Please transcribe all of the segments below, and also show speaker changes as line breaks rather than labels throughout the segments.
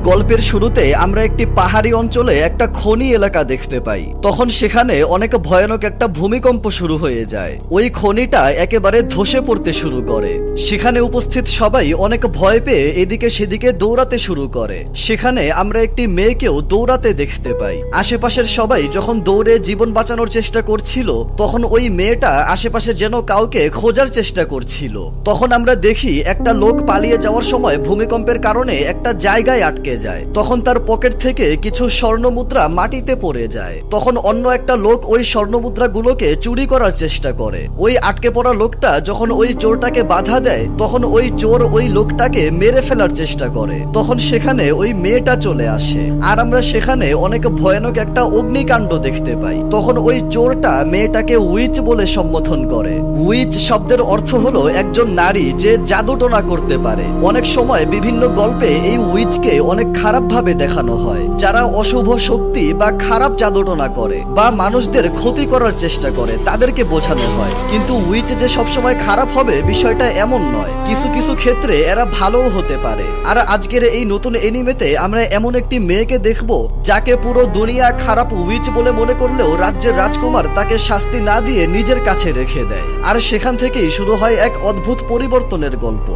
গল্পের শুরুতে আমরা একটি পাহাড়ি অঞ্চলে একটা খনি এলাকা দেখতে পাই। তখন সেখানে অনেক ভয়ানক একটা ভূমিকম্প শুরু হয়ে যায়। ওই খনিটা একেবারে ধসে পড়তে শুরু করে। সেখানে উপস্থিত সবাই অনেক ভয় পেয়ে এদিকে সেদিকে দৌড়াতে শুরু করে। সেখানে আমরা একটি মেয়েকেও দৌড়াতে দেখতে পাই। আশেপাশের সবাই যখন দৌড়ে জীবন বাঁচানোর চেষ্টা করছিল, তখন ওই মেয়েটা আশেপাশে যেন কাউকে খোঁজার চেষ্টা করছিল। তখন আমরা দেখি একটা লোক পালিয়ে যাওয়ার সময় ভূমিকম্পের কারণে একটা জায়গায় আটকে যায়। তখন তার পকেট থেকে কিছু স্বর্ণ মুদ্রা মাটিতে পড়ে যায়। তখন অন্য একটা লোক ওই স্বর্ণ মুদ্রাগুলোকে চুরি করার চেষ্টা করে। ওই আটকে পড়া লোকটা যখন ওই চোরটাকে বাধা দেয়, তখন ওই চোর ওই লোকটাকে মেরে ফেলার চেষ্টা করে। তখন সেখানে ওই মেয়েটা চলে আসে, আর আমরা সেখানে অনেক ভয়ানক একটা অগ্নিকাণ্ড দেখতে পাই। তখন ওই চোরটা মেয়েটাকে উইচ বলে সম্বোধন করে। উইচ শব্দের অর্থ হলো একজন নারী যে জাদুটোনা করতে পারে। অনেক সময় বিভিন্ন গল্পে এই উইচকে অনেক খারাপ ভাবে দেখানো হয়, যারা অশুভ শক্তি বা খারাপ জাদুটোনা করে বা মানুষদের ক্ষতি করার চেষ্টা করে তাদেরকে বোঝানো হয়। কিন্তু উইচ যে সবসময় খারাপ হবে বিষয়টা এমন নয়, কিছু কিছু ক্ষেত্রে এরা ভালোও হতে পারে। আর আজকের এই নতুন এনিমেতে আমরা এমন একটি মেয়েকে দেখব যাকে পুরো দুনিয়া খারাপ উইচ বলে মনে করলেও রাজ্যের রাজকুমার তাকে শাস্তি না দিয়ে নিজের কাছে রেখে দেয়। আর সেখান থেকেই শুরু হয় এক অদ্ভুত পরিবর্তনের গল্প।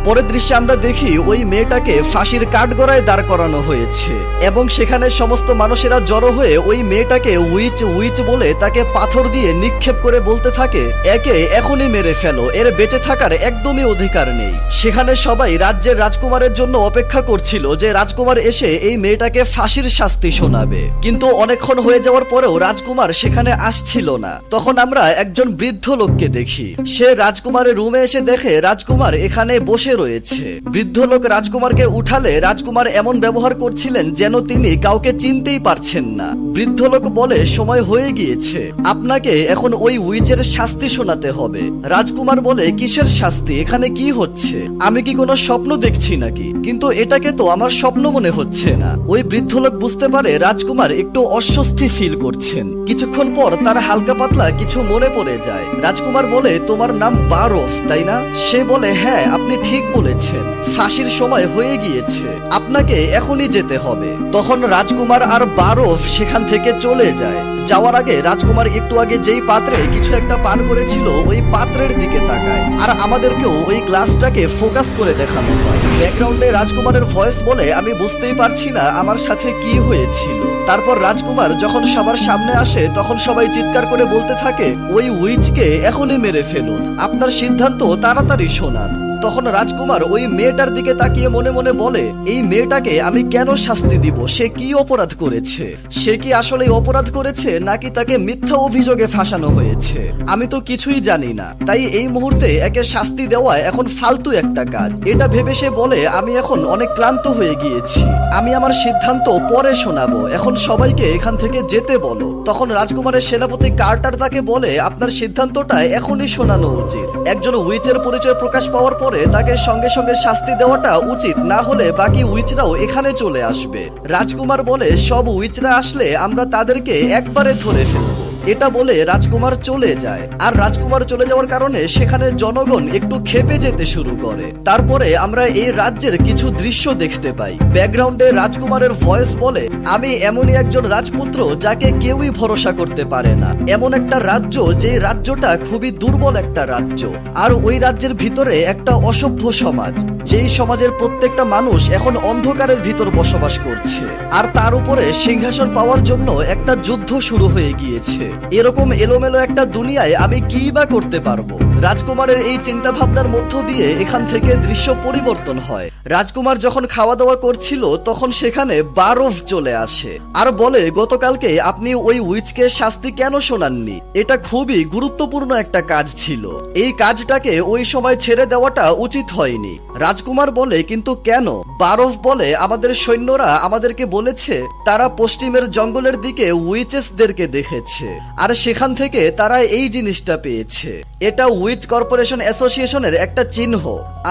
পরের দৃশ্যে আমরা দেখি ওই মেয়েটাকে ফাঁসির কাঠগড়ায় দাঁড় করানো হয়েছে এবং সেখানে সমস্ত মানুষেরা জড়ো হয়ে ওই মেয়েটাকে উইচ উইচ বলে তাকে পাথর দিয়ে নিক্ষেপ করে বলতে থাকে, একে এখনই মেরে ফেলো, এর বেঁচে থাকার একদমই অধিকার নেই। সেখানে সবাই রাজ্যের রাজকুমারের জন্য অপেক্ষা করছিল যে রাজকুমার এসে এই মেয়েটাকে ফাঁসির শাস্তি শোনাবে, কিন্তু অনেকক্ষণ হয়ে যাওয়ার পরেও রাজকুমার সেখানে আসছিল না। তখন আমরা একজন বৃদ্ধ লোককে দেখি। সে রাজকুমারের রুমে এসে দেখে রাজকুমার এখানে বসে রয়েছে। বৃদ্ধ লোক রাজকুমারকে উঠালে রাজকুমার এমন ব্যবহার করছিলেন যেন তিনি কাউকে চিনতেই পারছেন না। বৃদ্ধ লোক বলে, সময় হয়ে গিয়েছে, আপনাকে এখন ওই উইচের শাস্তি শোনাতে হবে। রাজকুমার বলে, কিসের শাস্তি? এখানে কি হচ্ছে? আমি কি কোনো স্বপ্ন দেখছি নাকি? কিন্তু এটাকে তো আমার স্বপ্ন মনে হচ্ছে না। ওই বৃদ্ধ লোক বুঝতে পারে রাজকুমার একটু অস্বস্তি ফিল করছেন। কিছুক্ষণ পর তার হালকা পাতলা কিছু মনে পড়ে যায়। রাজকুমার বলে, তোমার নাম বারফ, তাই না? সে বলে, হ্যাঁ, আপনি ঠিক বলেছেন, ফাঁসির সময় হয়ে গিয়েছে, আপনাকে এখনই যেতে হবে। তখন রাজকুমার আর বারফ সেখান থেকে চলে যায়। যাওয়ার আগে রাজকুমার একটু আগে যেই পাত্রে কিছু একটা পান করেছিল ওই পাত্রের দিকে তাকায়, আর আমাদেরকেও ওই গ্লাসটাকে ফোকাস করে দেখানো হয়। ব্যাকগ্রাউন্ডে রাজকুমারের ভয়েস বলে, আমি বুঝতেই পারছি না আমার সাথে কি হয়েছিল। তারপর রাজকুমার যখন সবার সামনে আসে তখন সবাই চিৎকার করে বলতে থাকে, ওই উইচকে এখনই মেরে ফেলুন, আপনার সিদ্ধান্ত তাড়াতাড়ি শোনান। তখন রাজকুমার ওই মেয়েটার দিকে তাকিয়ে মনে মনে বলে, এই মেয়েটাকে আমি কেন শাস্তি দিব? সে কি অপরাধ করেছে? সে কি আসলে অপরাধ করেছে নাকি তাকে মিথ্যা অভিযোগে ফাঁসানো হয়েছে? আমি তো কিছুই জানি না, তাই এই মুহূর্তে একে শাস্তি দেওয়া এখন ফালতু একটা কাজ। এটা ভেবে সে বলে, আমি এখন অনেক ক্লান্ত হয়ে গিয়েছি, আমি আমার সিদ্ধান্ত পরে শোনাবো, এখন সবাইকে এখান থেকে যেতে বলো। তখন রাজকুমারের সেনাপতি কার্টার তাকে বলে, আপনার সিদ্ধান্তটা এখনই শোনানো উচিত। একজন উইচের পরিচয় প্রকাশ পাওয়ার পর তাকে সঙ্গে সঙ্গে শাস্তি দেওয়াটা উচিত, না হলে বাকি উইচরাও এখানে চলে আসবে। রাজকুমার বলে, সব উইচরা আসলে আমরা তাদেরকে একবারে ধরে ফেলবো। এটা বলে রাজকুমার চলে যায়। আর রাজকুমার চলে যাওয়ার কারণে সেখানে জনগণ একটু ক্ষেপে যেতে শুরু করে। তারপরে আমরা এই রাজ্যের কিছু দৃশ্য দেখতে পাই। ব্যাকগ্রাউন্ডে রাজকুমারের ভয়েস বলে, আমি এমনই একজন রাজপুত্র যাকে কেউই ভরসা করতে পারে না, এমন একটা রাজ্য যে রাজ্যটা খুবই দুর্বল একটা রাজ্য, আর ওই রাজ্যের ভিতরে একটা অসভ্য সমাজ, যেই সমাজের প্রত্যেকটা মানুষ এখন অন্ধকারের ভিতর বসবাস করছে, আর তার উপরে সিংহাসন পাওয়ার জন্য একটা যুদ্ধ শুরু হয়ে গিয়েছে। এরকম এলোমেলো একটা দুনিয়ায় আমি কি বা করতে পারবো? রাজকুমারের এই চিন্তা ভাবনার মধ্য দিয়ে এখান থেকে দৃশ্য পরিবর্তন হয়। রাজকুমার যখন খাওয়া দাওয়া করছিল তখন সেখানে বারফ চলে আসে আর বলে, গতকালকে আপনি ওই উইচকে শাস্তি কেন শোনাননি? এটা খুবই গুরুত্বপূর্ণ একটা কাজ ছিল, এই কাজটাকে ওই সময় ছেড়ে দেওয়াটা উচিত হয়নি। রাজকুমার বলে, কিন্তু কেন? বারফ বলে, আমাদের সৈন্যরা আমাদেরকে বলেছে তারা পশ্চিমের জঙ্গলের দিকে উইচেসদেরকে দেখেছে, আর সেখান থেকে তারা এই জিনিসটা পেয়েছে। এটা উইচ কর্পোরেশন অ্যাসোসিয়েশনের একটা চিহ্ন।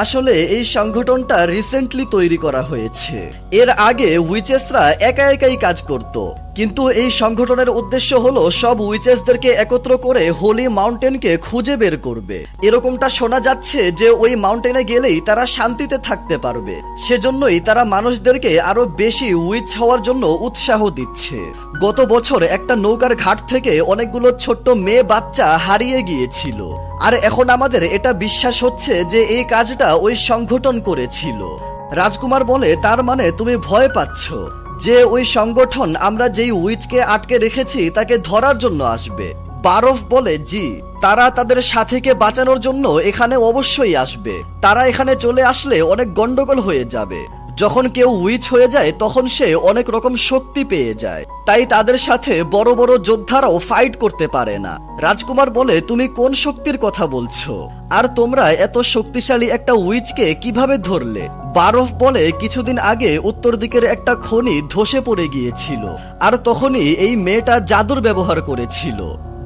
আসলে এই সংগঠনটা রিসেন্টলি তৈরি করা হয়েছে। এর আগে উইচেসরা একা একাই কাজ করত, কিন্তু এই সংগঠনের উদ্দেশ্য হলো সব উইচেসদেরকে একত্র করে হোলি মাউন্টেনকে খুঁজে বের করবে। এরকমটা শোনা যাচ্ছে যে ওই মাউন্টেনে গেলেই তারা শান্তিতে থাকতে পারবে, সেজন্যই তারা মানুষদেরকে আরো বেশি উইচ হওয়ার জন্য উৎসাহ দিচ্ছে। গত বছর একটা নৌকার ঘাট থেকে অনেকগুলো ছোট্ট মেয়ে বাচ্চা হারিয়ে গিয়েছিল, আর এখন আমাদের এটা বিশ্বাস হচ্ছে যে এই কাজটা ওই সংগঠন করেছিল। রাজকুমার বলে, তার মানে তুমি ভয় পাচ্ছ যে ওই সংগঠন আমরা যেই উইচকে আটকে রেখেছি তাকে ধরার জন্য আসবে? বারফ বলে, জি, তারা তাদের সাথীকে বাঁচানোর জন্য এখানে অবশ্যই আসবে। তারা এখানে চলে আসলে অনেক গন্ডগোল হয়ে যাবে। যখন কেউ উইচ হয়ে যায় তখন সে অনেক রকম শক্তি পেয়ে যায়, তাই তাদের সাথে বড় বড় যোদ্ধারাও ফাইট করতে পারে না। রাজকুমার বলে, তুমি কোন শক্তির কথা বলছো? আর তোমরা এত শক্তিশালী একটা উইচকে কিভাবে ধরলে? বারফ বলে, কিছুদিন আগে উত্তর দিকের একটা খনি ধসে পড়ে গিয়েছিল, আর তখনই এই মেয়েটা জাদুর ব্যবহার করেছিল,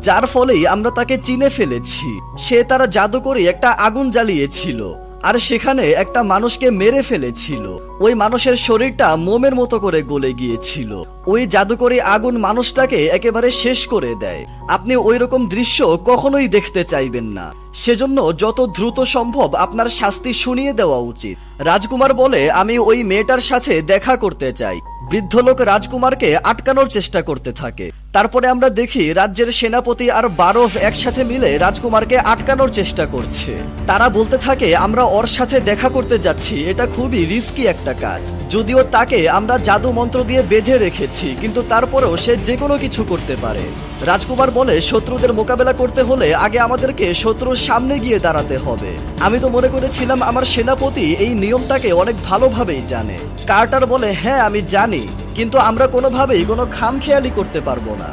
যার ফলেই আমরা তাকে চিনে ফেলেছি। সে তার জাদু করে একটা আগুন জ্বালিয়েছিল, আর সেখানে একটা মানুষকে মেরে ফেলেছিল। ওই মানুষের শরীরটা মোমের মতো করে গলে গিয়েছিল। ওই জাদুকরী আগুন মানুষটাকে একেবারে শেষ করে দেয়। আপনি ওই রকম দৃশ্য কখনোই দেখতে চাইবেন না, সেজন্য যত দ্রুত সম্ভব আপনার শাস্তি শুনিয়ে দেওয়া উচিত। রাজকুমার বলে, আমি ওই মেয়েটার সাথে দেখা করতে চাই। বৃদ্ধ লোক রাজকুমারকে আটকানোর চেষ্টা করতে থাকে। তারপরে আমরা দেখি রাজ্যের সেনাপতি আর বারফ একসাথে মিলে রাজকুমারকে আটকানোর চেষ্টা করছে। তারা বলতে থাকে, আমরা ওর সাথে দেখা করতে যাচ্ছি, এটা খুবই রিস্কি একটা কাজ। যদিও তাকে আমরা জাদু মন্ত্র দিয়ে বেঁধে রেখেছি, কিন্তু তারপরেও সে যে কোনো কিছু করতে পারে। রাজকুমার বলে, শত্রুদের মোকাবেলা করতে হলে আগে আমাদেরকে শত্রুর সামনে গিয়ে দাঁড়াতে হবে। আমি তো মনে করেছিলাম আমার সেনাপতি এই নিয়মটাকে অনেক ভালোভাবেই জানে। কার্টার বলে, হ্যাঁ আমি জানি, কিন্তু আমরা কোনোভাবেই কোনো খামখেয়ালি করতে পারবো না।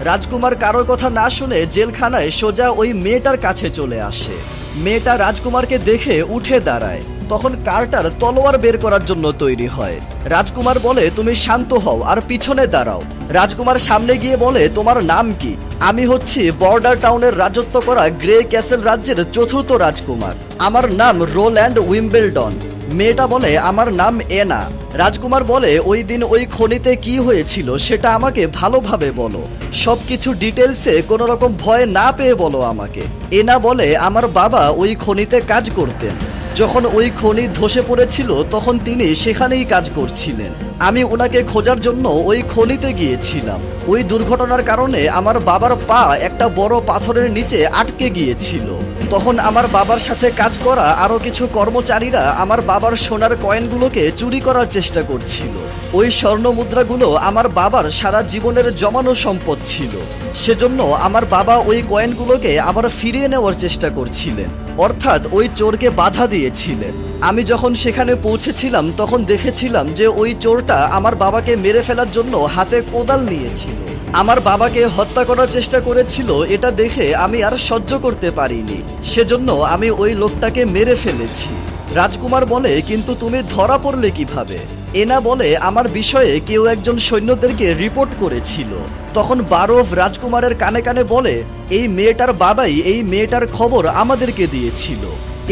রাজকুমার কারোর কথা না শুনে জেলখানায় সোজা ওই মেয়েটার কাছে চলে আসে। মেয়েটা রাজকুমারকে দেখে উঠে দাঁড়ায়। তখন কার্টার তলোয়ার বের করার জন্য তৈরি হয়। রাজকুমার বলে, তুমি শান্ত হও আর পিছনে দাঁড়াও। রাজকুমার সামনে গিয়ে বলে, তোমার নাম কি? আমি হচ্ছি বর্ডার টাউনের রাজত্ব করা গ্রে ক্যাসেল রাজ্যের চতুর্থ রাজকুমার। আমার নাম রোল্যান্ড উইম্বেলডন। মেয়েটা বলে, আমার নাম এনা। রাজকুমার বলে, ওই দিন ওই খনিতে কি হয়েছিল সেটা আমাকে ভালোভাবে বলো। সবকিছু ডিটেলসে কোনো রকম ভয় না পেয়ে বলো আমাকে। এনা বলে, আমার বাবা ওই খনিতে কাজ করতেন। যখন ওই খনি ধসে পড়েছিল তখন তিনি সেখানেই কাজ করছিলেন। আমি ওনাকে খোঁজার জন্য ওই খনিতে গিয়েছিলাম। ওই দুর্ঘটনার কারণে আমার বাবার পা একটা বড় পাথরের নিচে আটকে গিয়েছিল। তখন আমার বাবার সাথে কাজ করা আরো কিছু কর্মচারীরা আমার বাবার সোনার কয়েনগুলোকে চুরি করার চেষ্টা করছিল। ওই স্বর্ণ মুদ্রাগুলো আমার বাবার সারা জীবনের জমানো সম্পদ ছিল, সেজন্য আমার বাবা ওই কয়েনগুলোকে আবার ফিরিয়ে নেওয়ার চেষ্টা করছিলেন, অর্থাৎ ওই চোরকে বাধা দিয়েছিলেন। আমি যখন সেখানে পৌঁছেছিলাম তখন দেখেছিলাম যে ওই চোরটা আমার বাবাকে মেরে ফেলার জন্য হাতে কোদাল নিয়েছিল। আমার বাবাকে হত্যা করার চেষ্টা করেছিল। এটা দেখে আমি আর সহ্য করতে পারিনি, সেজন্য আমি ওই লোকটাকে মেরে ফেলেছি। রাজকুমার বলে, কিন্তু তুমি ধরা পড়লে কিভাবে? এনা বলে, আমার বিষয়ে কেউ একজন সৈন্যদেরকে রিপোর্ট করেছিল। তখন বারফ রাজকুমারের কানে কানে বলে, এই মেয়েটার বাবাই এই মেয়েটার খবর আমাদেরকে দিয়েছিল।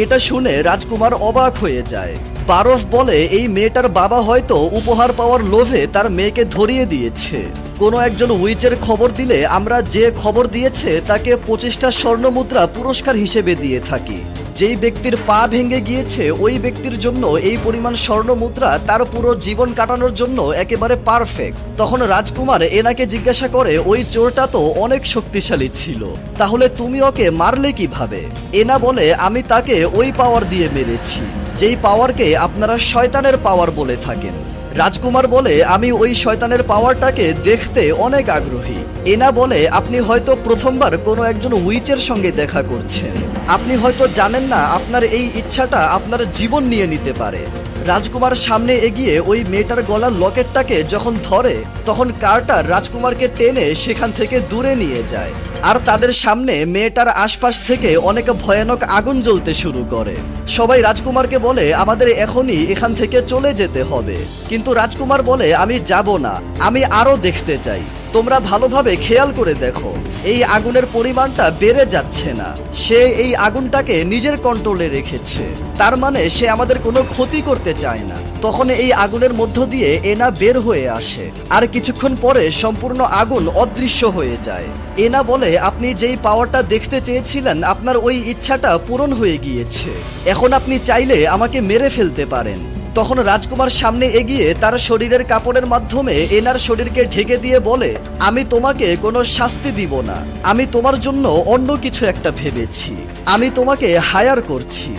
এটা শুনে রাজকুমার অবাক হয়ে যায়। বারফ বলে, এই মেয়েটার বাবা হয়তো উপহার পাওয়ার লোভে তার মেয়েকে ধরিয়ে দিয়েছে। কোনো একজন উইচের খবর দিলে আমরা যে খবর দিয়েছে তাকে 25টা স্বর্ণ মুদ্রা পুরস্কার হিসেবে দিয়ে থাকি। যেই ব্যক্তির পা ভেঙে গিয়েছে ওই ব্যক্তির জন্য এই পরিমাণ স্বর্ণ মুদ্রা তার পুরো জীবন কাটানোর জন্য একেবারে পারফেক্ট। তখন রাজকুমার এনাকে জিজ্ঞাসা করে, ওই চোরটা তো অনেক শক্তিশালী ছিল, তাহলে তুমি ওকে মারলে কিভাবে? এনা বলে, আমি তাকে ওই পাওয়ার দিয়ে মেরেছি, যেই পাওয়ারকে আপনারা শয়তানের পাওয়ার বলে থাকেন। রাজকুমার বলে, আমি ওই শয়তানের পাওয়ারটাকে দেখতে অনেক আগ্রহী। এনা বলে, আপনি হয়তো প্রথমবার কোনো একজন উইচের সঙ্গে দেখা করছেন। আপনি হয়তো জানেন না আপনার এই ইচ্ছাটা আপনার জীবন নিয়ে নিতে পারে। রাজকুমার সামনে এগিয়ে ওই মেয়েটার গলার লকেটটাকে যখন ধরে তখন কার্টার রাজকুমারকে টেনে সেখান থেকে দূরে নিয়ে যায়। আর তাদের সামনে মেয়েটার আশপাশ থেকে অনেক ভয়ানক আগুন জ্বলতে শুরু করে। সবাই রাজকুমারকে বলে, আমাদের এখনই এখান থেকে চলে যেতে হবে। কিন্তু রাজকুমার বলে, আমি যাব না, আমি আরো দেখতে চাই। তোমরা ভালোভাবে খেয়াল করে দেখো, এই আগুনের পরিমাণটা বেড়ে যাচ্ছে না। সে এই আগুনটাকে নিজের কন্ট্রোলে রেখেছে, তার মানে সে আমাদের কোনো ক্ষতি করতে চায় না। তখন এই আগুনের মধ্য দিয়ে এনা বের হয়ে আসে, আর কিছুক্ষণ পরে সম্পূর্ণ আগুন অদৃশ্য হয়ে যায়। এনা বলে, আপনি যেই পাওয়ারটা দেখতে চেয়েছিলেন আপনার ওই ইচ্ছাটা পূরণ হয়ে গিয়েছে, এখন আপনি চাইলে আমাকে মেরে ফেলতে পারেন। তখন রাজকুমার সামনে এগিয়ে তার শরীরের কাপড়ের মাধ্যমে এনার শরীরকে ঢেকে দিয়ে বলে, আমি তোমাকে কোনো শাস্তি দিব না, আমি তোমার জন্য অন্য কিছু একটা ভেবেছি, আমি তোমাকে হায়ার করছি।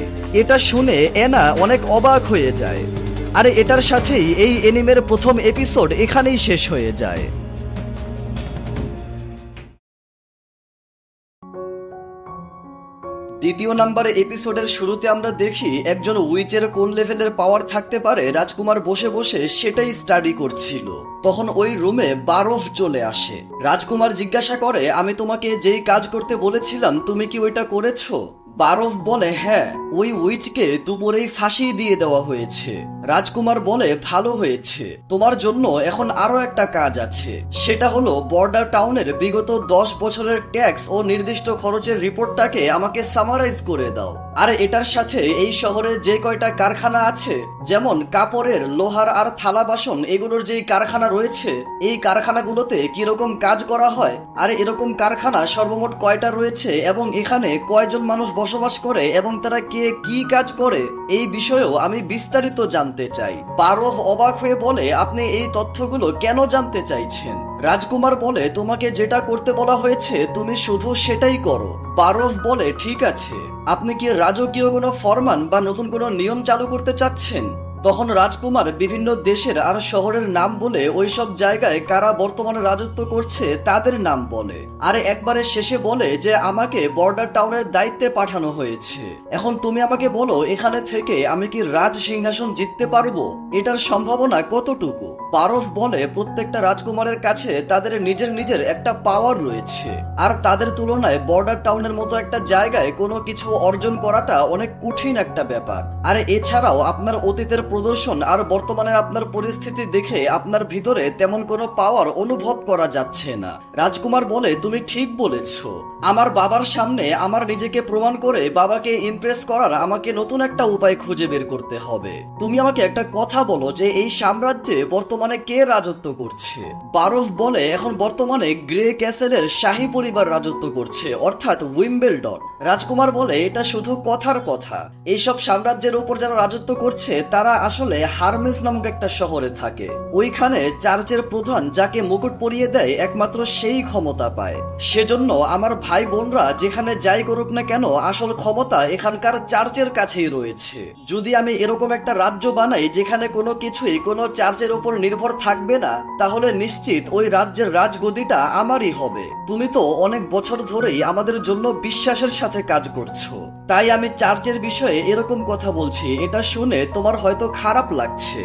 এটা শুনে এনা অনেক অবাক হয়ে যায়। আর এটার সাথেই এই এনিমের প্রথম এপিসোড এখানেই শেষ হয়ে যায়। দ্বিতীয় নাম্বার এপিসোডের শুরুতে আমরা দেখি একজন উইচের কোন লেভেলের পাওয়ার থাকতে পারে রাজকুমার বসে বসে সেটাই স্টাডি করছিল। তখন ওই রুমে বারফ চলে আসে। রাজকুমার জিজ্ঞাসা করে, আমি তোমাকে যেই কাজ করতে বলেছিলাম তুমি কি ওইটা করেছো? বারফ বলে, হ্যাঁ, ওই উইচকে দুপুরেই ফাঁসি দিয়ে দেওয়া হয়েছে। রাজকুমার বলে, ভালো হয়েছে, তোমার জন্য এখন আরো একটা কাজ আছে, সেটা হলো বর্ডার টাউনের বিগত 10 বছরের ট্যাক্স ও নির্দিষ্ট খরচের রিপোর্টটাকে আমাকে সামারাইজ করে দাও। আর এটার সাথে এই শহরে যে কয়টা কারখানা আছে, যেমন কাপড়ের, লোহার আর থালা বাসন, এগুলোর যেই কারখানা রয়েছে, এই কারখানাগুলোতে কিরকম কাজ করা হয়, আর এরকম কারখানা সর্বমোট কয়টা রয়েছে এবং এখানে কয়জন মানুষ বসবাস করে এবং তারা কে কি কাজ করে, এই বিষয়েও আমি বিস্তারিত জানতে চাই। বারফ অবাক হয়ে বলে, আপনি এই তথ্যগুলো কেন জানতে চাইছেন? রাজকুমার বলে, তোমাকে যেটা করতে বলা হয়েছে তুমি শুধু সেটাই করো। বারফ বলে, ঠিক আছে, আপনি কি রাজকীয় কোনো ফরমান বা নতুন কোনো নিয়ম চালু করতে চাচ্ছেন? তখন রাজকুমার বিভিন্ন দেশের আর শহরের নাম বলে ওইসব জায়গায় কারা বর্তমানে রাজত্ব করছে তাদের নাম বলে। আর একবারে শেষে বলে যে আমাকে বর্ডার টাউনের দায়িত্বে পাঠানো হয়েছে, এখন তুমি আমাকে বলো এখানে থেকে আমি কি রাজ সিংহাসন জিততে পারবো, এটার সম্ভাবনা কতটুকু? বারফ বলে, প্রত্যেকটা রাজকুমারের কাছে তাদের নিজের নিজের একটা পাওয়ার রয়েছে, আর তাদের তুলনায় বর্ডার টাউনের মতো একটা জায়গায় কোনো কিছু অর্জন করাটা অনেক কঠিন একটা ব্যাপার। আর এছাড়াও আপনার অতীতের প্রদর্শন আর বর্তমানে আপনার পরিস্থিতি দেখে আপনার ভিতরে তেমন কোনো পাওয়ার অনুভব করা যাচ্ছে না। রাজকুমার বলে, তুমি ঠিক বলেছো, আমার বাবার সামনে আমার নিজেকে প্রমাণ করে বাবাকে ইমপ্রেস করার আমাকে নতুন একটা উপায় খুঁজে বের করতে হবে। তুমি আমাকে একটা কথা বলো যে এই সাম্রাজ্যে বর্তমানে কে রাজত্ব করছে? বারফ বলে, এখন বর্তমানে গ্রে ক্যাসেলের শাহী পরিবার রাজত্ব করছে, অর্থাৎ উইম্বেলডন। রাজকুমার বলে, এটা শুধু কথার কথা, এইসব সাম্রাজ্যের উপর যারা রাজত্ব করছে তারা আসলে হারমেস নামক একটা শহরে থাকে। ওইখানে চার্চের প্রধান যাকে মুকুট পরিয়ে দেয় একমাত্র সেই ক্ষমতা পায়। সেজন্য আমার ভাই বোনরা যেখানে যাই করুক না কেন, আসল ক্ষমতা এখানকার চার্চের কাছেই রয়েছে। যদি আমি এরকম একটা রাজ্য বানাই যেখানে কোনো কিছুই কোনো চার্চের উপর নির্ভর থাকবে না, তাহলে নিশ্চিত ওই রাজ্যের রাজগদিটা আমারই হবে। তুমি তো অনেক বছর ধরেই আমাদের জন্য বিশ্বাসের সাথে কাজ করছো, তাই আমি চার্চের বিষয়ে এরকম কথা বলছি। এটা শুনে তোমার হয়তো খারাপ লাগছে।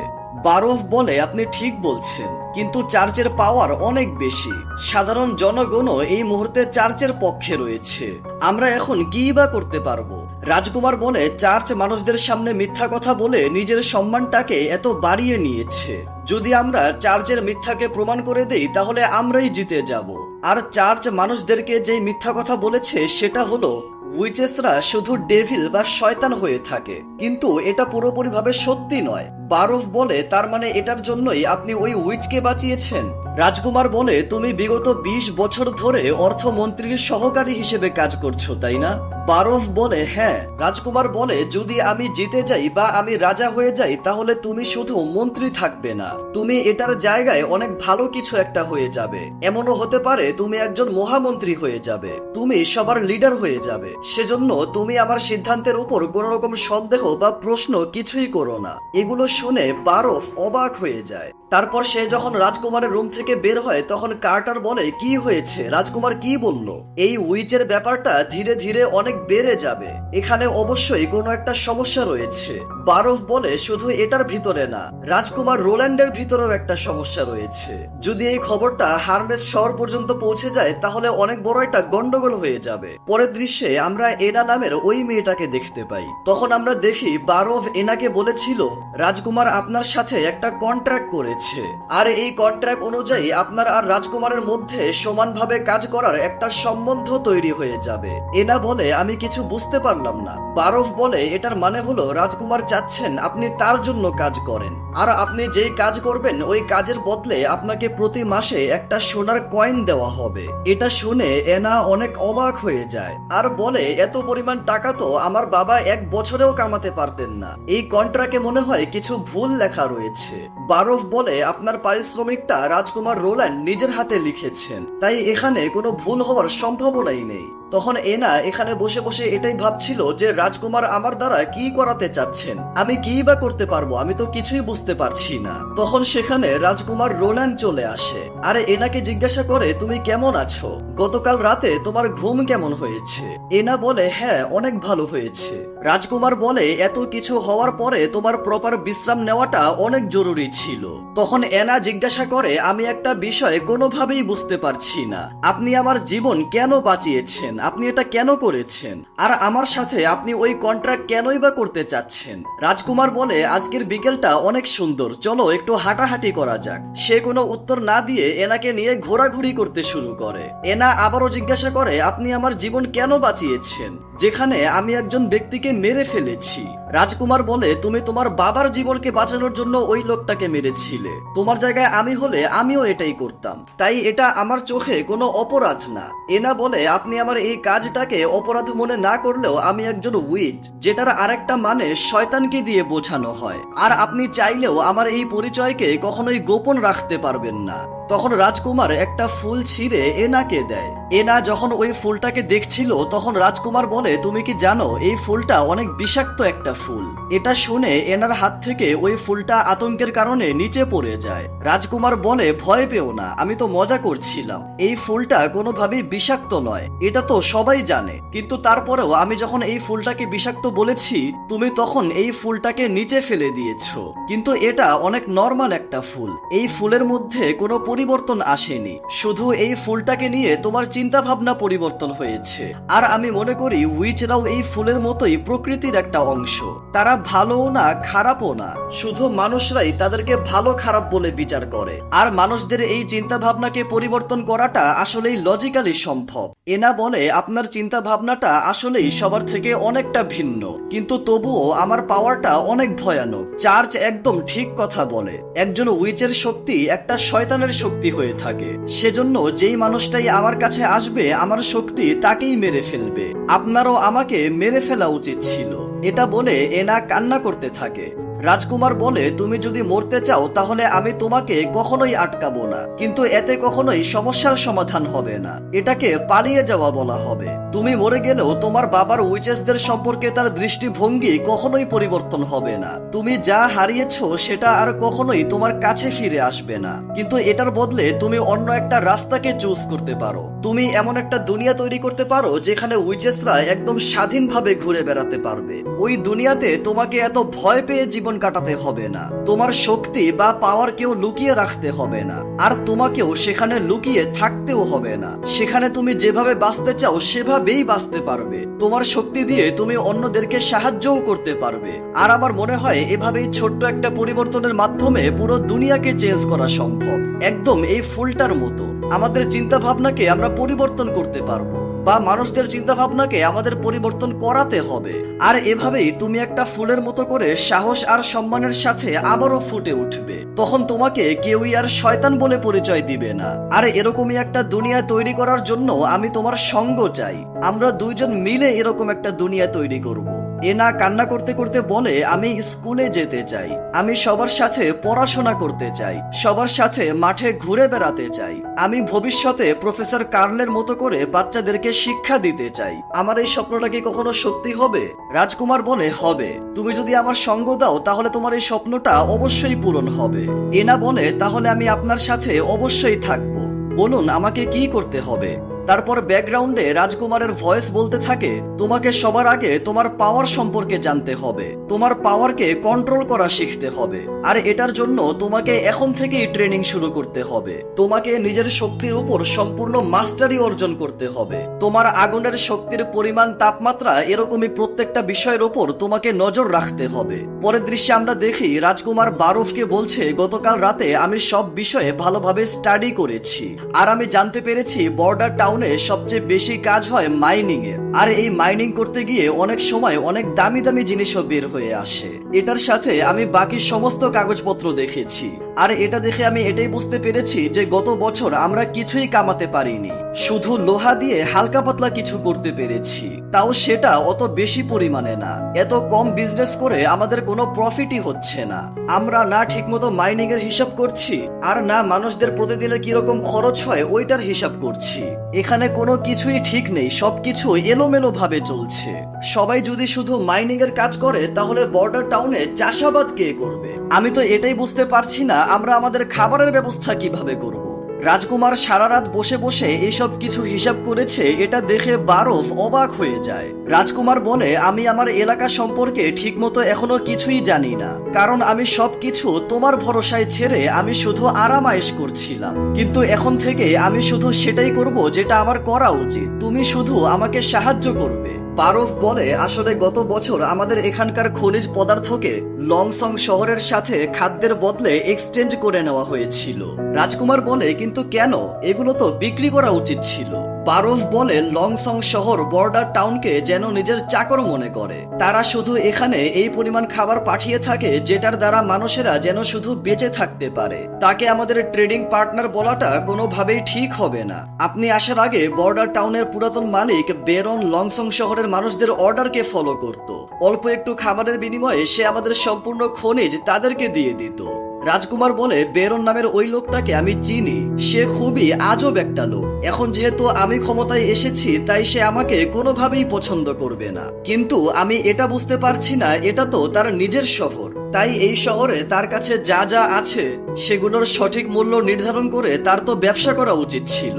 বারফ বলে, আপনি ঠিক বলছেন, কিন্তু চার্চের পাওয়ার অনেক বেশি, সাধারণ জনগণও এই মুহূর্তে চার্চের পক্ষে রয়েছে, আমরা এখন কি বা করতে পারবো? রাজকুমার বলে, চার্চ মানুষদের সামনে মিথ্যা কথা বলে নিজের সম্মানটাকে এত বাড়িয়ে নিয়েছে, যদি আমরা চার্চের মিথ্যাকে প্রমাণ করে দেই তাহলে আমরাই জিতে যাব। আর চার্চ মানুষদেরকে যেই মিথ্যা কথা বলেছে সেটা হলো উইচেসরা শুধু ডেভিল বা শয়তান হয়ে থাকে, কিন্তু এটা পুরোপুরিভাবে সত্যি নয়। বারফ বলে, তার মানে এটার জন্যই আপনি ওই উইচকে বাঁচিয়েছেন? রাজকুমার বলে, তুমি বিগত 20 বছর ধরে অর্থমন্ত্রীর সহকারী হিসেবে কাজ করছো, তাই না? বারফ বলে, হ্যাঁ। রাজকুমার বলে, যদি আমি জিতে যাই বা আমি রাজা হয়ে যাই তাহলে তুমি শুধু মন্ত্রী থাকবে না, তুমি এটার জায়গায় অনেক ভালো কিছু একটা হয়ে যাবে। এমনও হতে পারে তুমি একজন মহামন্ত্রী হয়ে যাবে, তুমি সবার লিডার হয়ে যাবে। সেজন্য তুমি আমার সিদ্ধান্তের উপর কোনো রকম সন্দেহ বা প্রশ্ন কিছুই করো না। এগুলো শুনে বারফ অবাক হয়ে যায়। তারপর সে যখন রাজকুমারের রুম থেকে বের হয় তখন কার্টার বলে, কি হয়েছে? রাজকুমার কি বলল? এই উইচের ব্যাপারটা ধীরে ধীরে অনেক বেড়ে যাবে, এখানে অবশ্যই কোনো একটা সমস্যা রয়েছে। বারফ বলে, শুধু এটার ভিতরে না, রাজকুমার রোল্যান্ডের ভিতরেও একটা সমস্যা রয়েছে। যদি এই খবরটা হারমেস শহর পর্যন্ত পৌঁছে যায় তাহলে অনেক বড় একটা গন্ডগোল হয়ে যাবে। পরের দৃশ্যে আমরা এনা নামের ওই মেয়েটাকে দেখতে পাই। তখন আমরা দেখি বারফ এনাকে বলেছিল, রাজকুমার আপনার সাথে একটা কন্ট্রাক্ট করেছে, হয়েছে, আর এই কন্ট্রাক্ট অনুযায়ী আপনার আর রাজকুমারের মধ্যে সমানভাবে কাজ করার একটা সম্বন্ধ তৈরি হয়ে যাবে। এনা বলে, আমি কিছু বুঝতে পারলাম না। বারফ বলে, এটার মানে হলো রাজকুমার চাচ্ছেন আপনি তার জন্য কাজ করেন, আর আপনি যেই কাজ করবেন ওই কাজের বদলে আপনাকে প্রতি মাসে একটা সোনার কয়েন দেওয়া হবে। এটা শুনে এনা অনেক অবাক হয়ে যায় আর বলে, এত পরিমাণ টাকা তো আমার বাবা এক বছরেও কামাতে পারতেন না। এই কন্ট্রাক্টে মনে হয় কিছু ভুল লেখা রয়েছে। বারফ বলে, আপনার পারিশ্রমিকটা রাজকুমার রোল্যান্ড নিজের হাতে লিখেছেন, তাই এখানে কোনো ভুল হওয়ার সম্ভাবনাই নেই। তখন এনা এখানে বসে বসে এটাই ভাবছিল যে রাজকুমার আমার দ্বারা কি করাতে চাচ্ছেন, আমি কি বা করতে পারবো, আমি তো কিছুই বুঝতে পারছি না। তখন সেখানে রাজকুমার রোল্যান্ড চলে আসে আর এনাকে জিজ্ঞাসা করে, তুমি কেমন আছো? গতকাল রাতে তোমার ঘুম কেমন হয়েছে? এনা বলে, হ্যাঁ অনেক ভালো হয়েছে। রাজকুমার বলে, এত কিছু হওয়ার পরে তোমার প্রপার বিশ্রাম নেওয়াটা অনেক জরুরি ছিল। তখন এনা জিজ্ঞাসা করে, আমি একটা বিষয় কোনোভাবেই বুঝতে পারছি না, আপনি আমার জীবন কেন বাঁচিয়েছেন, আপনি এটা কেন করেছেন, আর আমার সাথে আপনি ওই কন্ট্রাক্ট কেনই বা করতে চাচ্ছেন? রাজকুমার বলে, আজকের বিকেলটা অনেক সুন্দর, চলো একটু হাঁটাহাঁটি করা যাক। সে কোনো উত্তর না দিয়ে এনাকে নিয়ে ঘোরাঘুরি করতে শুরু করে। এনা আবারও জিজ্ঞাসা করে, আপনি আমার জীবন কেন বাঁচিয়েছেন যেখানে আমি একজন ব্যক্তিকে মেরে ফেলেছি? রাজকুমার বলে, তুমি তোমার বাবার জীবনকে বাঁচানোর জন্য ওই লোকটাকে মেরেছিলে, তোমার জায়গায় আমি হলে আমিও এটাই করতাম, তাই এটা আমার চোখে কোনো অপরাধ না। এনা বলে, আপনি আমার এই কাজটাকে অপরাধ মনে না করলেও আমি একজন উইচ, যেটার আরেকটা মানে শয়তানকে দিয়ে বোঝানো হয়, আর আপনি চাইলেও আমার এই পরিচয়কে কখনোই গোপন রাখতে পারবেন না। তখন রাজকুমার একটা ফুল ছিঁড়ে এনাকে দেয়। এনা যখন ওই ফুলটাকে দেখছিল তখন রাজকুমার বলে, তুমি কি জানো এই ফুলটা অনেক বিষাক্ত একটা ফুল? এটা শুনে এনার হাত থেকে ওই ফুলটা আতঙ্কের কারণে নিচে পড়ে যায়। রাজকুমার বলে, ভয় পেও না, আমি তো মজা করছিলাম, এই ফুলটা কোনোভাবেই বিষাক্ত নয়, এটা তো সবাই জানে, কিন্তু তারপরেও আমি যখন এই ফুলটাকে বিষাক্ত বলেছি তুমি তখন এই ফুলটাকে নিচে ফেলে দিয়েছো, কিন্তু এটা অনেক নর্মাল একটা ফুল, এই ফুলের মধ্যে কোনো পরিবর্তন আসেনি, শুধু এই ফুলটাকে নিয়ে তোমার চিন্তা ভাবনা পরিবর্তন হয়েছে। আর আমি মনে করি উইচরাও এই ফুলের মতোই প্রকৃতির একটা অংশ, তারা ভালোও না খারাপও না, শুধু মানুষরাই তাদেরকে ভালো খারাপ বলে বিচার করে, আর মানুষদের এই চিন্তা ভাবনাকে পরিবর্তন করাটা আসলেই লজিক্যালি সম্ভব। এনা বলে, আপনার চিন্তা ভাবনাটা আসলেই সবার থেকে অনেকটা ভিন্ন, কিন্তু তবুও আমার পাওয়ারটা অনেক ভয়ানক। চার্চ একদম ঠিক কথা বলে, একজন উইচের শক্তি একটা শয়তানের শক্তি হয়ে থাকে, সেজন্য যেই মানুষটাই আমার কাছে আসবে আমার শক্তি তাকেই মেরে ফেলবে, আপনারও আমাকে মেরে ফেলা উচিত ছিল। এটা বলে এনা কান্না করতে থাকে। রাজকুমার বলে, তুমি যদি মরতে চাও তাহলে আমি তোমাকে কখনোই আটকাবো না, কিন্তু এতে কখনোই সমস্যার সমাধান হবে না, এটাকে পালিয়ে যাওয়া বলা হবে। তুমি মরে গেলেও তোমার বাবার উইচেসদের সম্পর্কে তার দৃষ্টিভঙ্গি কখনোই পরিবর্তন হবে না, তুমি যা হারিয়েছো সেটা আর কখনোই তোমার কাছে ফিরে আসবে না, কিন্তু এটার বদলে তুমি অন্য একটা রাস্তাকে চুজ করতে পারো, তুমি এমন একটা দুনিয়া তৈরি করতে পারো যেখানে উইচেসরা একদম স্বাধীনভাবে ঘুরে বেড়াতে পারবে, ওই দুনিয়াতে তোমাকে এত ভয় পেয়ে জীবন কাটাতে হবে না, তোমার শক্তি বা পাওয়ার কেউ লুকিয়ে রাখতে হবে না, আর তোমাকেও সেখানে লুকিয়ে থাকতেও হবে না, সেখানে তুমি যেভাবে বাঁচতে চাও সেভাবেই বাঁচতে পারবে, তোমার শক্তি দিয়ে তুমি অন্যদেরকে সাহায্যও করতে পারবে। আর আমার মনে হয় এভাবেই ছোট্ট একটা পরিবর্তনের মাধ্যমে পুরো দুনিয়াকে চেঞ্জ করা সম্ভব, একদম এই ফুলটার মতো আমাদের চিন্তা ভাবনাকে আমরা পরিবর্তন করতে পারবো, বা মানুষদের চিন্তা ভাবনাকে আমাদের পরিবর্তন করাতে হবে। আর এভাবেই তুমি একটা ফুলের মতো করে সাহস আর সম্মানের সাথে আবারও ফুটে উঠবে, তখন তোমাকে কেউই আর শয়তান বলে পরিচয় দিবে না। আর এরকমই একটা দুনিয়া তৈরি করার জন্য আমি তোমার সঙ্গ চাই, আমরা দুইজন মিলে এরকম একটা দুনিয়া তৈরি করব। এনা কান্না করতে করতে বলে, আমি স্কুলে যেতে চাই, আমি সবার সাথে পড়াশোনা করতে চাই, সবার সাথে মাঠে ঘুরে বেড়াতে চাই, আমি ভবিষ্যতে প্রফেসর কার্লের মতো করে বাচ্চাদেরকে শিক্ষা দিতে চাই, আমার এই স্বপ্নটা কি কখনো সত্যি হবে? রাজকুমার বলে, হবে, তুমি যদি আমার সঙ্গ দাও তাহলে তোমার এই স্বপ্নটা অবশ্যই পূরণ হবে। এনা বলে, তাহলে আমি আপনার সাথে অবশ্যই থাকবো, বলুন আমাকে কি করতে হবে? তারপর ব্যাকগ্রাউন্ডে রাজকুমারের ভয়েস বলতে থাকে, তোমাকে সবার আগে তোমার পাওয়ার সম্পর্কে জানতে হবে, তোমার পাওয়ারকে কন্ট্রোল করা শিখতে হবে, আর এটার জন্য তোমাকে এখন থেকেই ট্রেনিং শুরু করতে হবে। তোমাকে নিজের শক্তির উপর সম্পূর্ণ মাস্টারি অর্জন করতে হবে। তোমার আগুনের শক্তির পরিমাণ, তাপমাত্রা, এরকমই প্রত্যেকটা বিষয়ের উপর তোমাকে নজর রাখতে হবে। পরের দৃশ্যে আমরা দেখি রাজকুমার বারফকে বলছে, গতকাল রাতে আমি সব বিষয়ে ভালোভাবে স্টাডি করেছি, আর আমি জানতে পেরেছি বর্ডার টাউনে সবচেয়ে বেশি কাজ হয় মাইনিং এর, আর এই মাইনিং করতে গিয়ে অনেক সময় অনেক দামি দামি জিনিসও বের হয়ে আসে। এটার সাথে আমি বাকি সমস্ত কাগজপত্র দেখেছি, আর এটা দেখে আমি এটাই বুঝতে পেরেছি যে গত বছর আমরা কিছুই কামাতে পারিনি, শুধু লোহা দিয়ে হালকা পাতলা কিছু করতে পেরেছি, তাও সেটা অত বেশি পরিমাণে না। এত কম বিজনেস করে আমাদের কোনো প্রফিটই হচ্ছে না। আমরা না ঠিকমতো মাইনিং এর হিসাব করছি, আর না মানুষদের প্রতিদিনের কিরকম খরচ হয় ওইটার হিসাব করছি। এখানে কোনো কিছুই ঠিক নেই, সবকিছু এলোমেলো ভাবে চলছে। সবাই যদি শুধু মাইনিং এর কাজ করে তাহলে বর্ডার টাউনে চাষাবাদ কে করবে? আমি তো এটাই বুঝতে পারছি না আমরা আমাদের খাবারের ব্যবস্থা কিভাবে করব। রাজকুমার সারা রাত বসে বসে এইসব কিছু হিসাব করেছে, এটা দেখে বারফ অবাক হয়ে যায়। রাজকুমার বলে, আমি আমার এলাকা সম্পর্কে ঠিকমতো এখনো কিছুই জানি না, কারণ আমি সবকিছু তোমার ভরসায় ছেড়ে আমি শুধু আরামায়েশ করছিলাম, কিন্তু এখন থেকে আমি শুধু সেটাই করব যেটা আমার করা উচিত। তুমি শুধু আমাকে সাহায্য করবে। বারফ বলে, আসলে গত বছর আমাদের এখানকার খনিজ পদার্থকে লংসং শহরের সাথে খাদ্যের বদলে এক্সচেঞ্জ করে নেওয়া হয়েছিল। রাজকুমার বলে, কিন্তু কেন? এগুলো তো বিক্রি করা উচিত ছিল। বারফ বলে, লংসং শহর বর্ডার টাউনকে যেন নিজের চাকর মনে করে। তারা শুধু এখানে এই পরিমাণ খাবার পাঠিয়ে থাকে যেটার দ্বারা মানুষেরা যেন শুধু বেঁচে থাকতে পারে। তাকে আমাদের ট্রেডিং পার্টনার বলাটা কোনোভাবেই ঠিক হবে না। আপনি আসার আগে বর্ডার টাউনের পুরাতন মালিক বেরন লংসং শহরের মানুষদের অর্ডারকে ফলো করত। অল্প একটু খাবারের বিনিময়ে সে আমাদের সম্পূর্ণ খনিজ তাদেরকে দিয়ে দিত। রাজকুমার বলে, বেরন নামের ওই লোকটাকে আমি চিনি, সে খুবই আজব একটা লোক। এখন যেহেতু আমি ক্ষমতায় এসেছি তাই সে আমাকে কোনোভাবেই পছন্দ করবে না, কিন্তু আমি এটা বুঝতে পারছি না, এটা তো তার নিজের শহর, তাই এই শহরে তার কাছে যা যা আছে সেগুলোর সঠিক মূল্য নির্ধারণ করে তার তো ব্যবসা করা উচিত ছিল।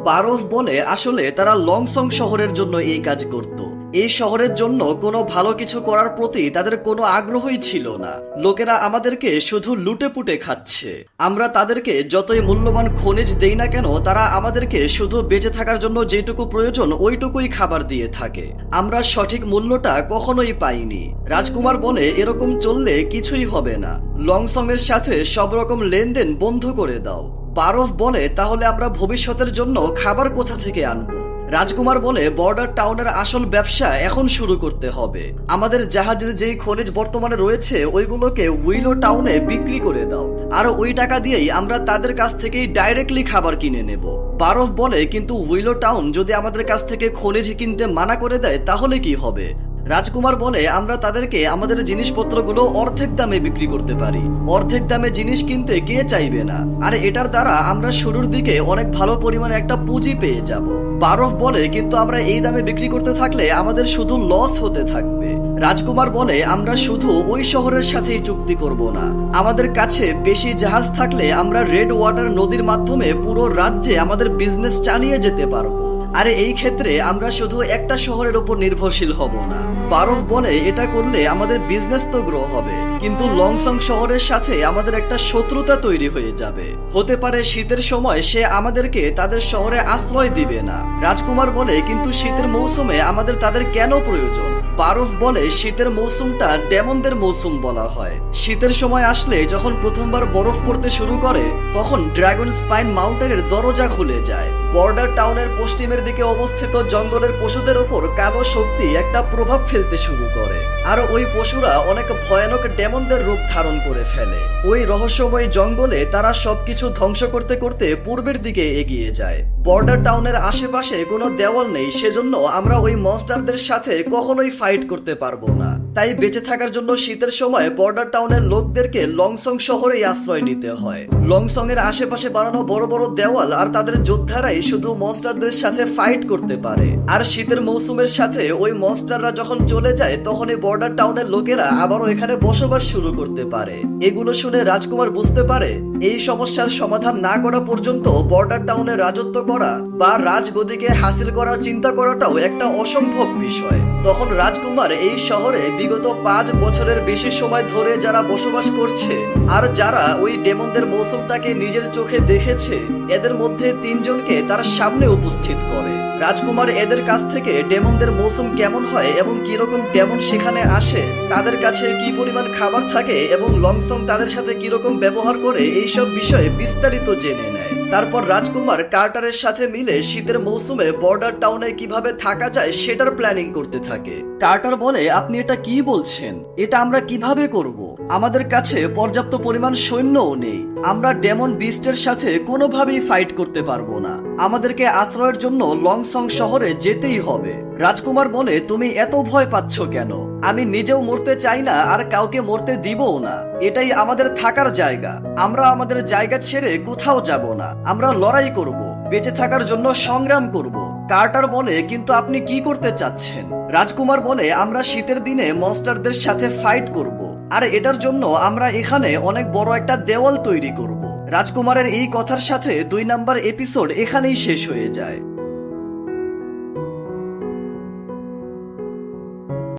বারফ বলে, আসলে তারা লংসং শহরের জন্য এই কাজ করত। এই শহরের জন্য কোনো ভালো কিছু করার প্রতি তাদের কোনো আগ্রহই ছিল না। লোকেরা আমাদেরকে শুধু লুটে পুটে খাচ্ছে। আমরা তাদেরকে যতই মূল্যবান খনিজ দেই না কেন, তারা আমাদেরকে শুধু বেঁচে থাকার জন্য যেটুকু প্রয়োজন ওইটুকুই খাবার দিয়ে থাকে। আমরা সঠিক মূল্যটা কখনোই পাইনি। রাজকুমার বলে, এরকম চললে কিছুই হবে না, লংসং এর সাথে সব রকম লেনদেন বন্ধ করে দাও। বারফ বলে, তাহলে আমরা ভবিষ্যতের জন্য খাবার কোথা থেকে আনবো? রাজকুমার বলে, বর্ডার টাউনের আসল ব্যবসা এখন শুরু করতে হবে। আমাদের জাহাজের যেই খনিজ বর্তমানে রয়েছে ওইগুলোকে উইলো টাউনে বিক্রি করে দাও, আর ওই টাকা দিয়েই আমরা তাদের কাছ থেকেই ডাইরেক্টলি খাবার কিনে নেব। বারফ বলে, কিন্তু উইলো টাউন যদি আমাদের কাছ থেকে খনিজ কিনতে মানা করে দেয় তাহলে কি হবে? রাজকুমার বলে, আমরা তাদেরকে আমাদের জিনিসপত্রগুলো অর্ধেক দামে বিক্রি করতে পারি। অর্ধেক দামে জিনিস কিনতে কে চাইবে না? আর এটার দ্বারা আমরা শুরুর দিকে অনেক ভালো পরিমাণে একটা পুঁজি পেয়ে যাব। বারফ বলে, কিন্তু আমরা এই দামে বিক্রি করতে থাকলে আমাদের শুধু লস হতে থাকবে। রাজকুমার বলে, আমরা শুধু ওই শহরের সাথেই চুক্তি করব না, আমাদের কাছে বেশি জাহাজ থাকলে আমরা রেড ওয়াটার নদীর মাধ্যমে পুরো রাজ্যে আমাদের বিজনেস চালিয়ে যেতে পারবো। আর এই ক্ষেত্রে আমরা শুধু একটা শহরের উপর নির্ভরশীল হব না। বারফ বলে, এটা করলে আমাদের বিজনেস তো গ্রো হবে, কিন্তু লংসং শহরের সাথে আমাদের একটা শত্রুতা তৈরি হয়ে যাবে। হতে পারে শীতের সময় সে আমাদেরকে তাদের শহরে আশ্রয় দিবে না। রাজকুমার বলে, কিন্তু শীতের মৌসুমে আমাদের তাদের কেন প্রয়োজন? বারফ বলে, শীতের মৌসুমটা ডেমনদের মৌসুম বলা হয়। শীতের সময় আসলে যখন প্রথমবার বরফ পড়তে শুরু করে তখন ড্রাগন স্পাইন মাউন্টেনের দরজা খুলে যায়। বর্ডার টাউনের পশ্চিমের দিকে অবস্থিত জঙ্গলের পশুদের উপর কালো শক্তি একটা প্রভাব ফেলতে শুরু করে, আর ওই পশুরা অনেক ভয়ানক ডেমনদের রূপ ধারণ করে ফেলে। ওই রহস্যময় জঙ্গলে তারা সবকিছু ধ্বংস করতে করতে পূর্বের দিকে এগিয়ে যায়। বর্ডার টাউনের আশেপাশে কোনো দেওয়াল নেই, সেজন্য আমরা ওই মনস্টারদের সাথে কখনোই ফাইট করতে পারবো না। তাই বেঁচে থাকার জন্য শীতের সময় বর্ডার টাউনের লোকদেরকে লংসং শহরেই আশ্রয় নিতে হয়। লংসং এর আশেপাশে বানানো বড় বড় দেওয়াল আর তাদের যোদ্ধারাই শুধু মনস্টারদের সাথে ফাইট করতে পারে। আর শীতের মৌসুমের সাথে ওই মনস্টাররা যখন চলে যায় তখন এই বর্ডার টাউনের লোকেরা আবারও এখানে বসবাস শুরু করতে পারে। এগুলো শুনে রাজকুমার বুঝতে পারে এই সমস্যার সমাধান না করা পর্যন্ত বর্ডার টাউনে রাজত্ব করা বা রাজগদিকে হাসিল করার চিন্তা করাটাও একটা অসম্ভব বিষয়। তখন রাজকুমার এই শহরে বিগত 5 বছরের বেশি সময় ধরে যারা বসবাস করছে আর যারা ওই ডেমনদের মৌসুমটাকে নিজের চোখে দেখেছে এদের মধ্যে 3 জনকে তার সামনে উপস্থিত করে। রাজকুমার এদের কাছ থেকে ডেমনদের মৌসুম কেমন হয় এবং কিরকম ডেমন সেখানে আসে, তাদের কাছে কি পরিমাণ খাবার থাকে এবং লংসং তাদের সাথে কিরকম ব্যবহার করে এইসব বিষয়ে বিস্তারিত জেনে নেয়। তারপর রাজকুমার কার্টারের সাথে মিলে শীতের মৌসুমে বর্ডার টাউনে কিভাবে থাকা যায় সেটার প্ল্যানিং করতে থাকে। কার্টার বলে, আপনি এটা কি বলছেন? এটা আমরা কিভাবে করব? আমাদের কাছে পর্যাপ্ত পরিমাণ সৈন্যও নেই। আমরা ডেমন বিস্টের সাথে কোনোভাবেই ফাইট করতে পারবো না। আমাদেরকে আশ্রয়ের জন্য লংসং শহরে যেতেই হবে। রাজকুমার বলে, তুমি এত ভয় পাচ্ছ কেন? আমি নিজেও মরতে চাই না আর কাউকে মরতে দিবও না। এটাই আমাদের থাকার জায়গা। আমরা আমাদের জায়গা ছেড়ে কোথাও যাব না। আমরা লড়াই করব, বেঁচে থাকার জন্য সংগ্রাম করব। কার্টার বলে, কিন্তু আপনি কি করতে চাচ্ছেন? রাজকুমার বলে, আমরা শীতের দিনে মনস্টারদের সাথে ফাইট করব আর এটার জন্য আমরা এখানে অনেক বড় একটা দেওয়াল তৈরি করব। রাজকুমারের এই কথার সাথে 2 নাম্বার এপিসোড এখানেই শেষ হয়ে যায়।